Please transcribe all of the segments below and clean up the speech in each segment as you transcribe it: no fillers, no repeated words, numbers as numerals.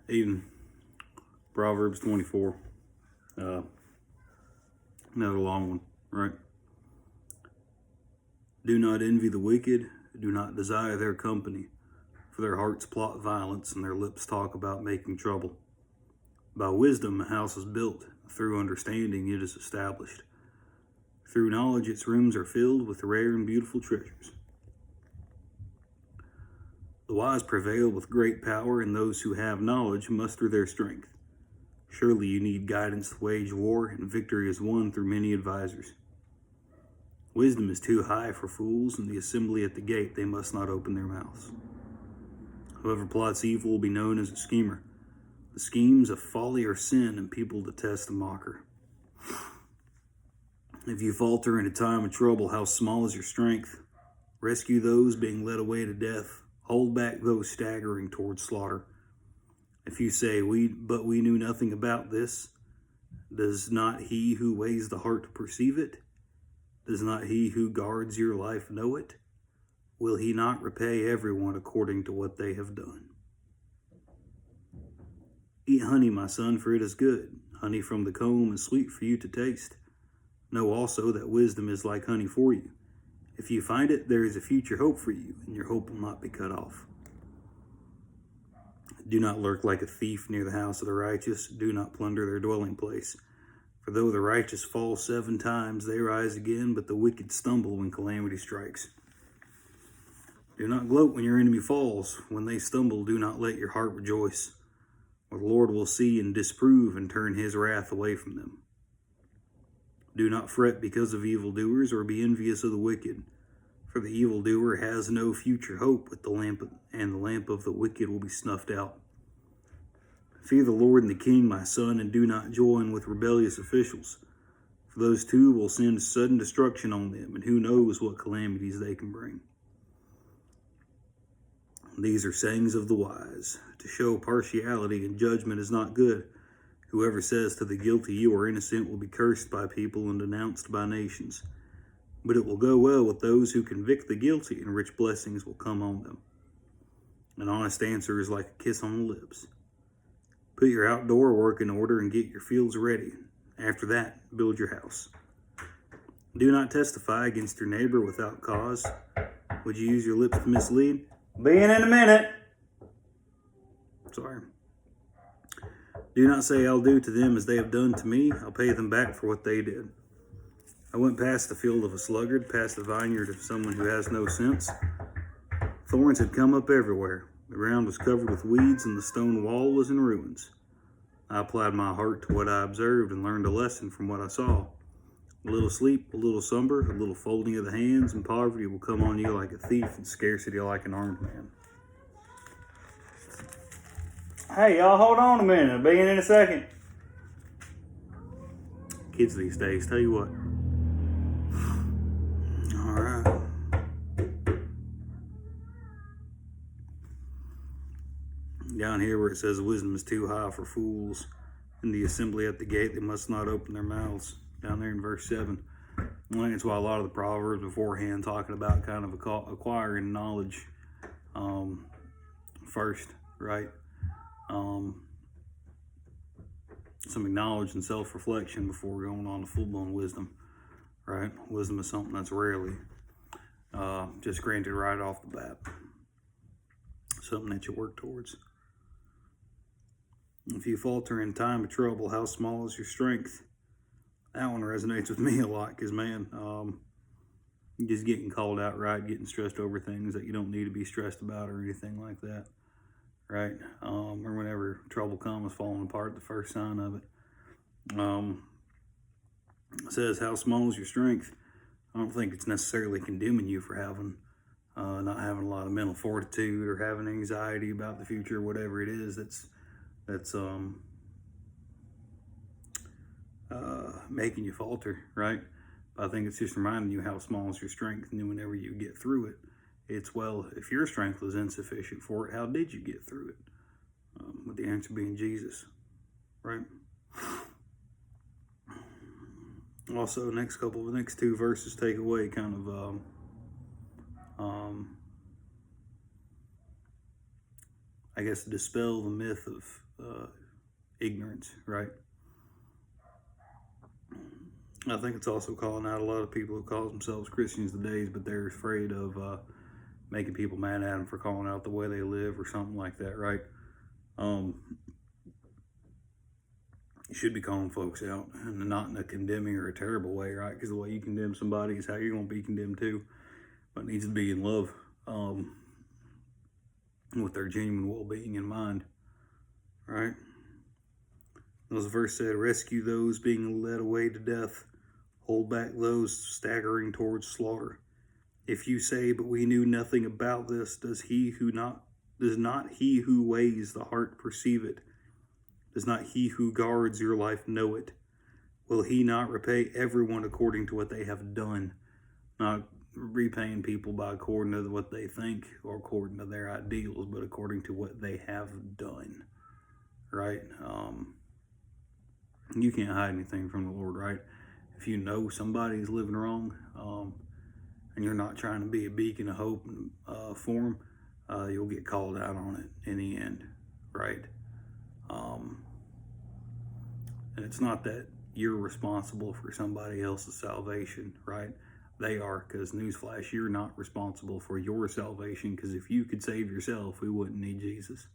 Even Proverbs 24. Another long one, right? Do not envy the wicked, do not desire their company, for their hearts plot violence and their lips talk about making trouble. By wisdom a house is built, through understanding it is established. Through knowledge its rooms are filled with rare and beautiful treasures. The wise prevail with great power, and those who have knowledge muster their strength. Surely you need guidance to wage war, and victory is won through many advisers. Wisdom is too high for fools, and the assembly at the gate they must not open their mouths. Whoever plots evil will be known as a schemer. The schemes of folly are sin, and people detest a mocker. If you falter in a time of trouble, how small is your strength? Rescue those being led away to death. Hold back those staggering towards slaughter. If you say, but we knew nothing about this, does not he who weighs the heart perceive it? Does not he who guards your life know it? Will he not repay everyone according to what they have done? Eat honey, my son, for it is good. Honey from the comb is sweet for you to taste. Know also that wisdom is like honey for you. If you find it, there is a future hope for you, and your hope will not be cut off. Do not lurk like a thief near the house of the righteous. Do not plunder their dwelling place. For though the righteous fall 7 times, they rise again, but the wicked stumble when calamity strikes. Do not gloat when your enemy falls. When they stumble, do not let your heart rejoice. For the Lord will see and disprove and turn his wrath away from them. Do not fret because of evildoers, or be envious of the wicked. For the evildoer has no future hope, but the lamp of the wicked will be snuffed out. Fear the Lord and the King, my son, and do not join with rebellious officials. For those two will send sudden destruction on them, and who knows what calamities they can bring. These are sayings of the wise. To show partiality in judgment is not good. Whoever says to the guilty, you are innocent, will be cursed by people and denounced by nations. But it will go well with those who convict the guilty, and rich blessings will come on them. An honest answer is like a kiss on the lips. Put your outdoor work in order and get your fields ready. After that, build your house. Do not testify against your neighbor without cause. Would you use your lips to mislead? Be in a minute. Sorry. Do not say, I'll do to them as they have done to me. I'll pay them back for what they did. I went past the field of a sluggard, past the vineyard of someone who has no sense. Thorns had come up everywhere. The ground was covered with weeds, and the stone wall was in ruins. I applied my heart to what I observed and learned a lesson from what I saw. A little sleep, a little slumber, a little folding of the hands, and poverty will come on you like a thief, and scarcity like an armed man. Hey, y'all, hold on a minute. I'll be in a second. Kids these days, tell you what. All right. Down here where it says wisdom is too high for fools, in the assembly at the gate they must not open their mouths. Down there in verse 7. I think that's why a lot of the Proverbs beforehand talking about kind of acquiring knowledge first, right? Some knowledge and self-reflection before going on to full-blown wisdom, right? Wisdom is something that's rarely just granted right off the bat. Something that you work towards. If you falter in time of trouble, how small is your strength? That one resonates with me a lot because, man, just getting called out, right? Getting stressed over things that you don't need to be stressed about or anything like that, right? Or whenever trouble comes, falling apart, the first sign of it. It says, how small is your strength? I don't think it's necessarily condemning you for having not having a lot of mental fortitude or having anxiety about the future, whatever it is that's making you falter, right? But I think it's just reminding you how small is your strength, and then whenever you get through it, it's, well, if your strength was insufficient for it, how did you get through it? With the answer being Jesus, right? Also, next two verses take away kind of I guess, dispel the myth of ignorance, right? I think it's also calling out a lot of people who call themselves Christians today, but they're afraid of making people mad at them for calling out the way they live or something like that, right? You should be calling folks out, and not in a condemning or a terrible way, right? Because the way you condemn somebody is how you're going to be condemned too. But it needs to be in love, with their genuine well-being in mind, right? As the verse said, rescue those being led away to death, hold back those staggering towards slaughter. If you say, but we knew nothing about this, does not he who weighs the heart perceive it? Does not he who guards your life know it? Will he not repay everyone according to what they have done? Not repaying people by according to what they think or according to their ideals, but according to what they have done, right? You can't hide anything from the Lord, right? If you know somebody's living wrong, and you're not trying to be a beacon of hope for them, you'll get called out on it in the end, right? And it's not that you're responsible for somebody else's salvation, right? They are, because newsflash, you're not responsible for your salvation, because if you could save yourself, we wouldn't need Jesus,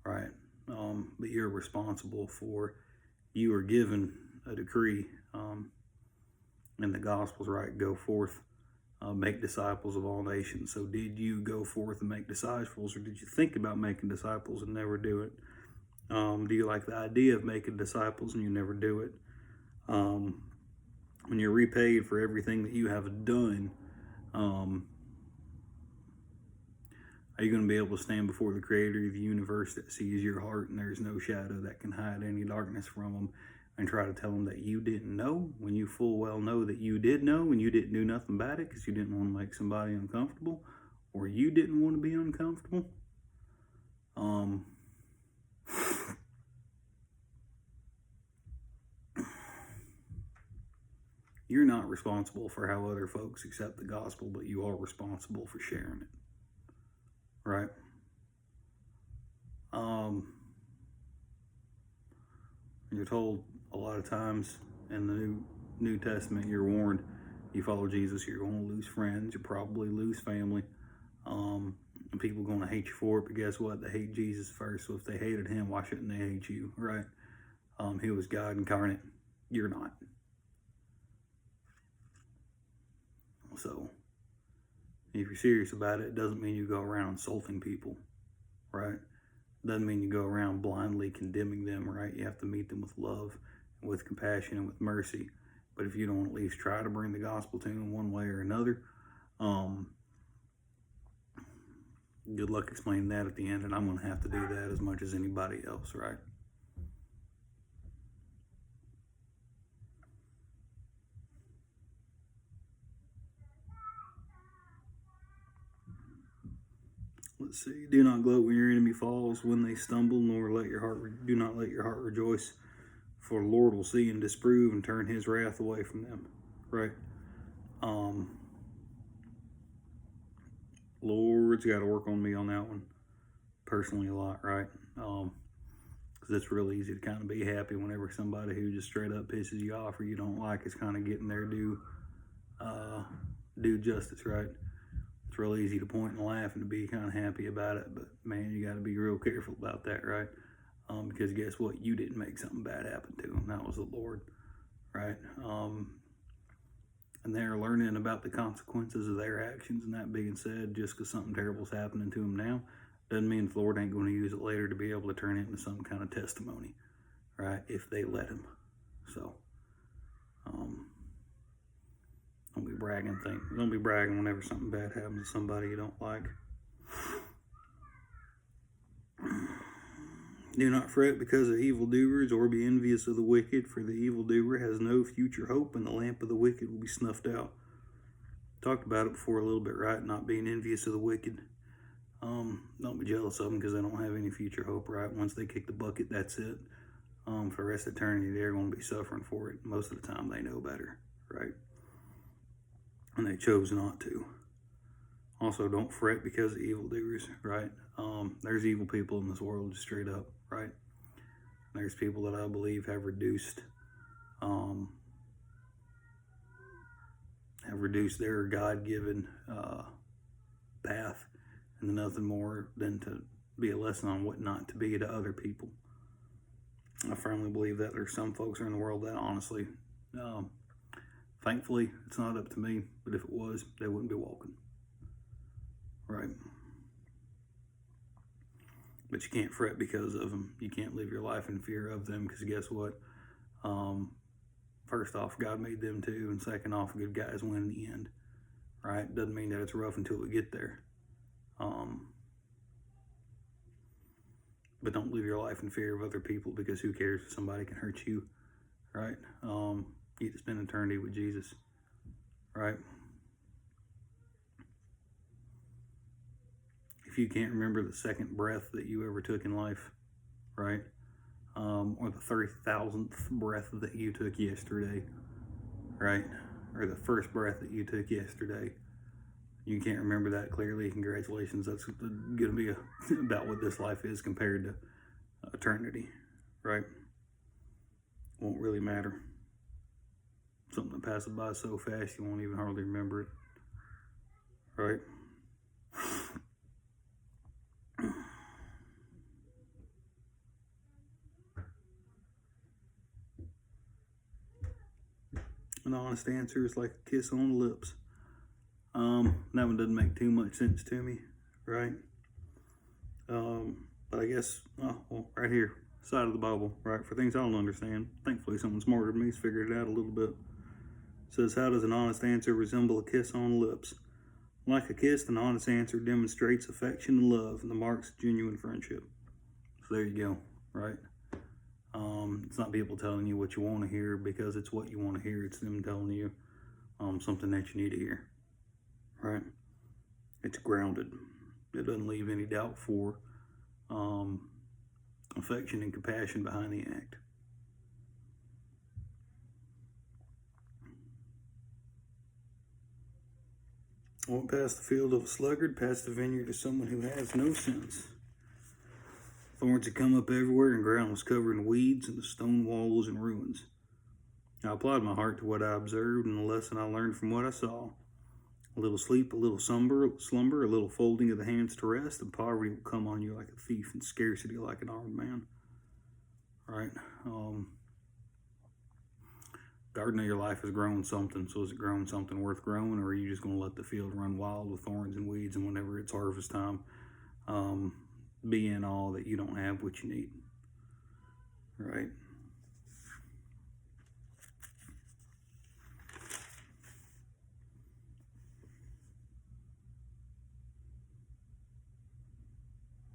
right? But you're responsible for, you are given a decree in the Gospels, right? Go forth, make disciples of all nations. So did you go forth and make disciples, or did you think about making disciples and never do it? Do you like the idea of making disciples and you never do it? When you're repaid for everything that you have done, are you going to be able to stand before the Creator of the universe that sees your heart and there's no shadow that can hide any darkness from him, and try to tell him that you didn't know when you full well know that you did know and you didn't do nothing about it because you didn't want to make somebody uncomfortable, or you didn't want to be uncomfortable? You're not responsible for how other folks accept the gospel, but you are responsible for sharing it, right? You're told a lot of times in the New Testament, you're warned, you follow Jesus, you're going to lose friends, you'll probably lose family, and people are going to hate you for it, but guess what? They hate Jesus first, so if they hated him, why shouldn't they hate you, right? He was God incarnate. You're not. So, if you're serious about it, it doesn't mean you go around insulting people, right? It doesn't mean you go around blindly condemning them, right? You have to meet them with love, and with compassion, and with mercy. But if you don't at least try to bring the gospel to them one way or another, good luck explaining that at the end, and I'm going to have to do that as much as anybody else, right? Let's see. Do not gloat when your enemy falls, when they stumble, nor do not let your heart rejoice, for the Lord will see and disprove and turn his wrath away from them, right? Lord's got to work on me on that one personally a lot, right? Because it's real easy to kind of be happy whenever somebody who just straight up pisses you off or you don't like is kind of getting their due justice, right? It's real easy to point and laugh and to be kind of happy about it, but man, you got to be real careful about that, right? Because guess what? You didn't make something bad happen to them. That was the Lord, right? And they're learning about the consequences of their actions. And that being said, just because something terrible is happening to them now, doesn't mean the Lord ain't going to use it later to be able to turn it into some kind of testimony, right? If they let him. So, don't be bragging Don't be bragging whenever something bad happens to somebody you don't like. Do not fret because of evildoers, or be envious of the wicked, for the evildoer has no future hope, and the lamp of the wicked will be snuffed out. Talked about it before a little bit, right? Not being envious of the wicked. Don't be jealous of them because they don't have any future hope, right? Once they kick the bucket, that's it. For the rest of eternity, they're going to be suffering for it. Most of the time, they know better, right? And they chose not to. Also, don't fret because of evildoers, right? There's evil people in this world, just straight up, right? There's people that I believe have reduced their God-given path into nothing more than to be a lesson on what not to be to other people. I firmly believe that there's some folks in the world that honestly, thankfully, it's not up to me, but if it was, they wouldn't be walking. Right? But you can't fret because of them. You can't live your life in fear of them, because guess what? First off, God made them too, and second off, good guys win in the end. Right? Doesn't mean that it's rough until we get there. But don't live your life in fear of other people, because who cares if somebody can hurt you, right? You get to spend eternity with Jesus, right? If you can't remember the second breath that you ever took in life, right? Or the 30,000th breath that you took yesterday, right? Or the first breath that you took yesterday. You can't remember that clearly. Congratulations. That's going to be about what this life is compared to eternity, right? Won't really matter. Something that passes by so fast you won't even hardly remember it, right? An honest answer is like a kiss on the lips. That one doesn't make too much sense to me, right? But I guess, right here, side of the Bible, right? For things I don't understand. Thankfully, someone smarter than me's figured it out a little bit. It says, how does an honest answer resemble a kiss on the lips? Like a kiss, an honest answer demonstrates affection and love and the marks of genuine friendship. So there you go, right? It's not people telling you what you want to hear because it's what you want to hear. It's them telling you something that you need to hear, right? It's grounded. It doesn't leave any doubt for affection and compassion behind the act. I went past the field of a sluggard, past the vineyard of someone who has no sense. Thorns had come up everywhere, and ground was covered in weeds, and the stone wall was in ruins. I applied my heart to what I observed, and the lesson I learned from what I saw. A little sleep, a little slumber, a little folding of the hands to rest, and poverty will come on you like a thief, and scarcity like an armed man. Right? Garden of your life has grown something, so has it grown something worth growing, or are you just going to let the field run wild with thorns and weeds, and whenever it's harvest time, be in awe that you don't have what you need, right?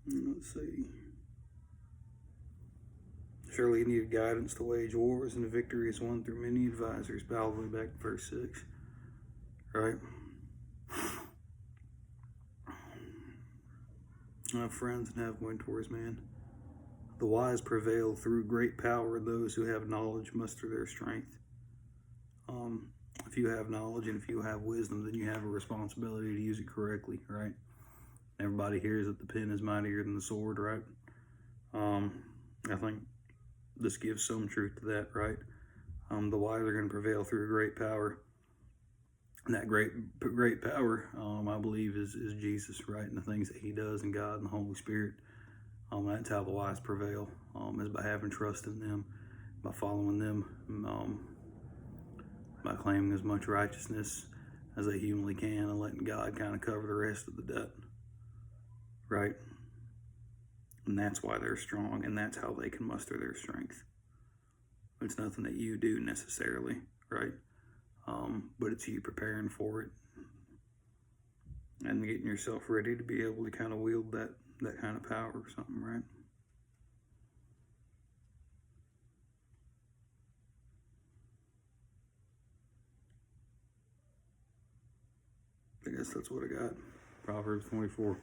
Let's see. Surely you needed guidance to wage wars, and the victory is won through many advisors. All the way back to verse 6, right? I have friends and have mentors, man. The wise prevail through great power, and those who have knowledge muster their strength. If you have knowledge and if you have wisdom, then you have a responsibility to use it correctly, right? Everybody hears that the pen is mightier than the sword, right? I think this gives some truth to that, right? The wise are going to prevail through great power. And that great power, I believe, is Jesus, right? And the things that he does, and God and the Holy Spirit. That's how the wise prevail, is by having trust in them, by following them, by claiming as much righteousness as they humanly can, and letting God kind of cover the rest of the debt, right? And that's why they're strong, and that's how they can muster their strength. It's nothing that you do necessarily, right? But it's you preparing for it and getting yourself ready to be able to kind of wield that kind of power or something, right? I guess that's what I got. Proverbs 24.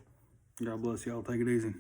God bless y'all. Take it easy.